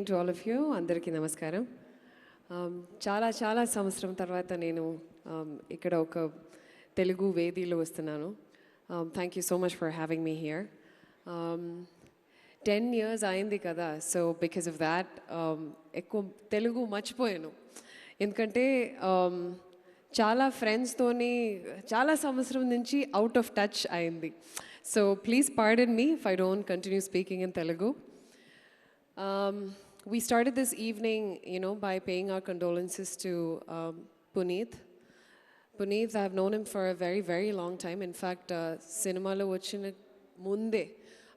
To all of you, andariki namaskaram. Chala samvastaram tarvata nenu ikkada oka Telugu vedilo vastunanu. Thank you so much for having me here. 10 years ayindi kada, so because of that ekku Telugu marchipoyanu. Endukante చాలా ఫ్రెండ్స్తోని చాలా సంవత్సరం నుంచి out of touch అయింది. So please pardon me if I don't continue speaking in Telugu. We started this evening, by paying our condolences to Puneeth. Puneeth, I have known him for a very, very long time. In fact, cinema lo vachina munde.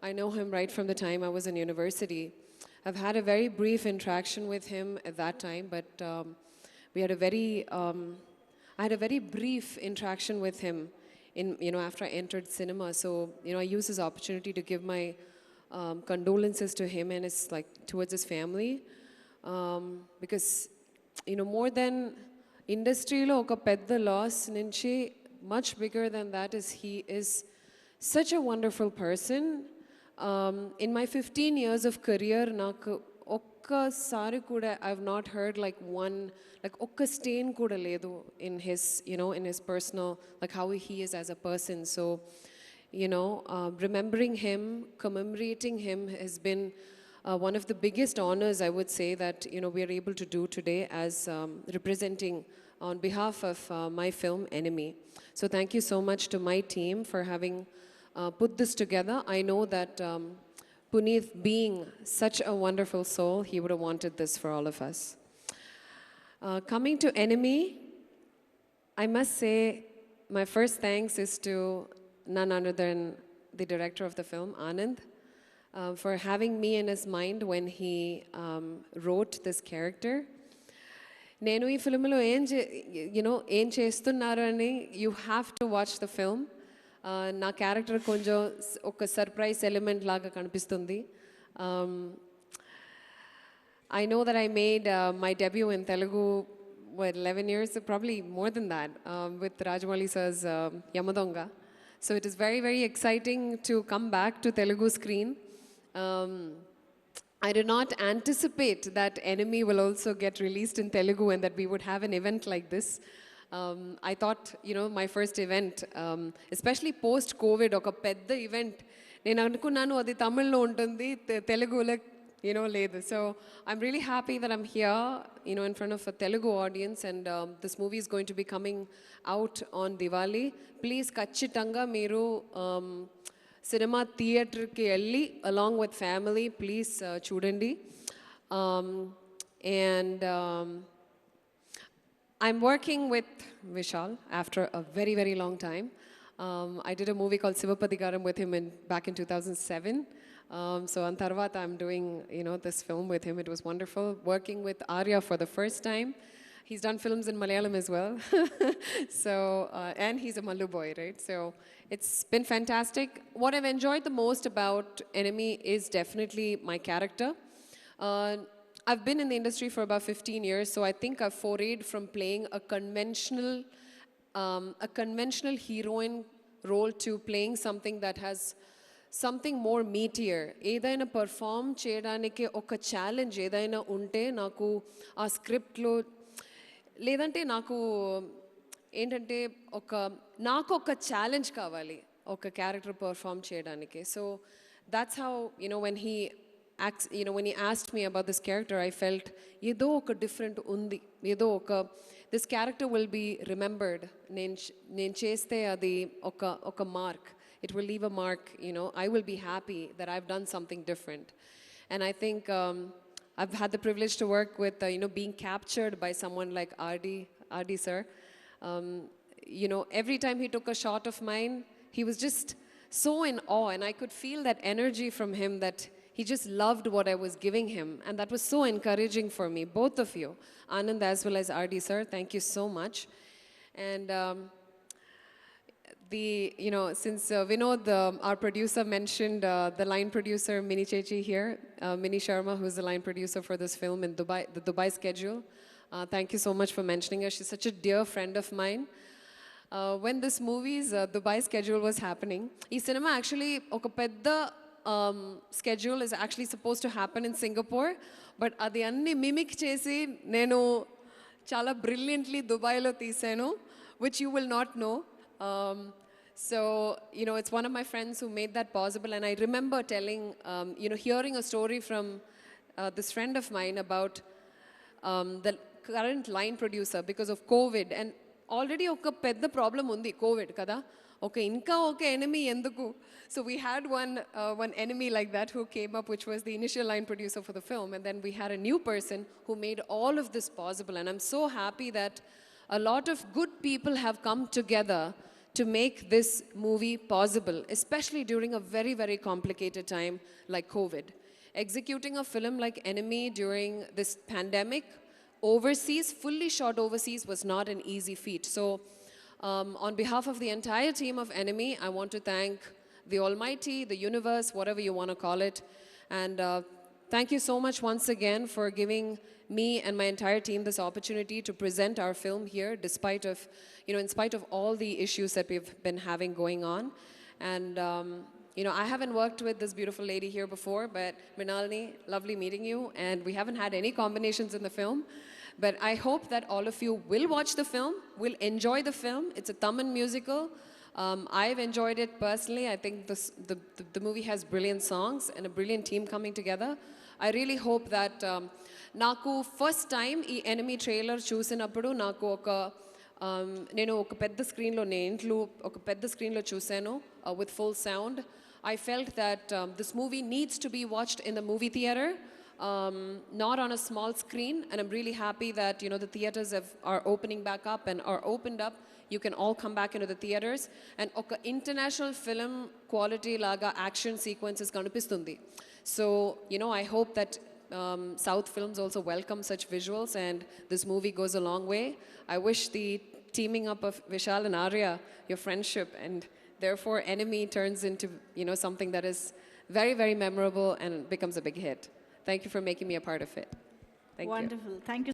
I know him right from the time I was in university. I've had a very brief interaction with him at that time, but we had a very, I had a very brief interaction with him after I entered cinema. So, I used this opportunity to give my condolences to him and towards his family, because more than industry lo oka pedda loss nunchi much bigger than that is he is such a wonderful person. In my 15 years of career naaku okkasari kuda I've not heard okka stain kuda ledu in his in his personal, how he is as a person. So remembering him, commemorating him has been one of the biggest honors, I would say, that we are able to do today as representing on behalf of my film Enemy. So thank you so much to my team for having put this together. I know that Puneeth, being such a wonderful soul, he would have wanted this for all of us. Coming to Enemy, I must say my first thanks is to none other than the director of the film, Anand, for having me in his mind when he wrote this character. Nenu ee film lo em chestunnaru ani you have to watch the film. Na character konjam oka surprise element laga kanipistundi. I know that I made my debut in Telugu 11 years, probably more than that, with Rajamouli sir's Yamadonga. So it is very, very exciting to come back to Telugu screen. I did not anticipate that Enemy will also get released in Telugu and that we would have an event like this. I thought, my first event, especially post-COVID, oka pedda event, nenu anukunnanu adi Tamil lo untundi, Telugu లేదు. So I'm really happy that I'm here, in front of a Telugu audience, and this movie is going to be coming out on Diwali. Please ఖచ్చితంగా మీరు cinema థియేటర్కి వెళ్ళి along with family, please చూడండి. And I'm working with Vishal after a very, very long time. I did a movie called Sivapatikaram with him back in 2007. So on Tarvata, I'm doing, this film with him. It was wonderful working with Arya for the first time. He's done films in Malayalam as well. So, and he's a Mallu boy, right? So it's been fantastic. What I've enjoyed the most about Enemy is definitely my character. I've been in the industry for about 15 years, so I think I've forayed from playing a conventional heroine role to playing something that has something more meatier. ఏదైనా perform చేయడానికి ఒక challenge ఏదైనా ఉంటే నాకు ఆ స్క్రిప్ట్లో లేదంటే నాకు ఏంటంటే నాకు ఒక ఛాలెంజ్ కావాలి ఒక క్యారెక్టర్ పర్ఫామ్ చేయడానికి. So that's how when he asked me about this character, I felt ఏదో ఒక డిఫరెంట్ ఉంది, ఏదో this character will be remembered. నేను చేస్తే అది ఒక mark. It will leave a mark, I will be happy that I've done something different. And I think I've had the privilege to work with, being captured by someone like Ardi sir. Every time he took a shot of mine, he was just so in awe, and I could feel that energy from him, that he just loved what I was giving him. And that was so encouraging for me, both of you, Anand as well as Ardi sir. Thank you so much. And since Vinod, our producer, mentioned the line producer, Mini Chechi here, Mini Sharma, who's the line producer for this film in Dubai, the Dubai schedule. Thank you so much for mentioning her. She's such a dear friend of mine. When this movie's Dubai schedule was happening, this cinema actually oka pedda schedule is actually supposed to happen in Singapore. But అది అన్ని mimic చేసి నేను చాలా brilliantly దుబాయ్లో తీసాను, which you will not know. So, it's one of my friends who made that possible. And I remember telling, hearing a story from this friend of mine about the current line producer because of COVID. And already oka pedda problem undi COVID kada. Okay, inka okay enemy enduku. So we had one enemy like that who came up, which was the initial line producer for the film. And then we had a new person who made all of this possible. And I'm so happy that a lot of good people have come together to make this movie possible, especially during a very, very complicated time like COVID. Executing a film like Enemy during this pandemic, overseas, fully shot overseas, was not an easy feat. So, on behalf of the entire team of Enemy, I want to thank the Almighty, the universe, whatever you want to call it. And thank you so much once again for giving me and my entire team this opportunity to present our film here, despite of, in spite of all the issues that we've been having going on. And, I haven't worked with this beautiful lady here before, but Mrinalini, lovely meeting you. And we haven't had any combinations in the film. But I hope that all of you will watch the film, will enjoy the film. It's a Tamil musical. I've enjoyed it personally. I think the movie has brilliant songs and a brilliant team coming together. I really hope that నాకు first time ఈ enemy trailer చూసినప్పుడు నాకు నేను ఒక పెద్ద స్క్రీన్లో ఒక పెద్ద స్క్రీన్లో చూశాను with full sound. I felt that this movie needs to be watched in the movie theater, not on a small screen. And I'm really happy that the theaters are opening back up and are opened up. You can all come back into the theaters. And oka international film quality laga action sequences kanipistundi. So I hope that South films also welcome such visuals, and this movie goes a long way. I wish the teaming up of Vishal and Arya, your friendship, and therefore Enemy turns into something that is very, very memorable and becomes a big hit. Thank you for making me a part of it. Thank you. Wonderful. Thank you.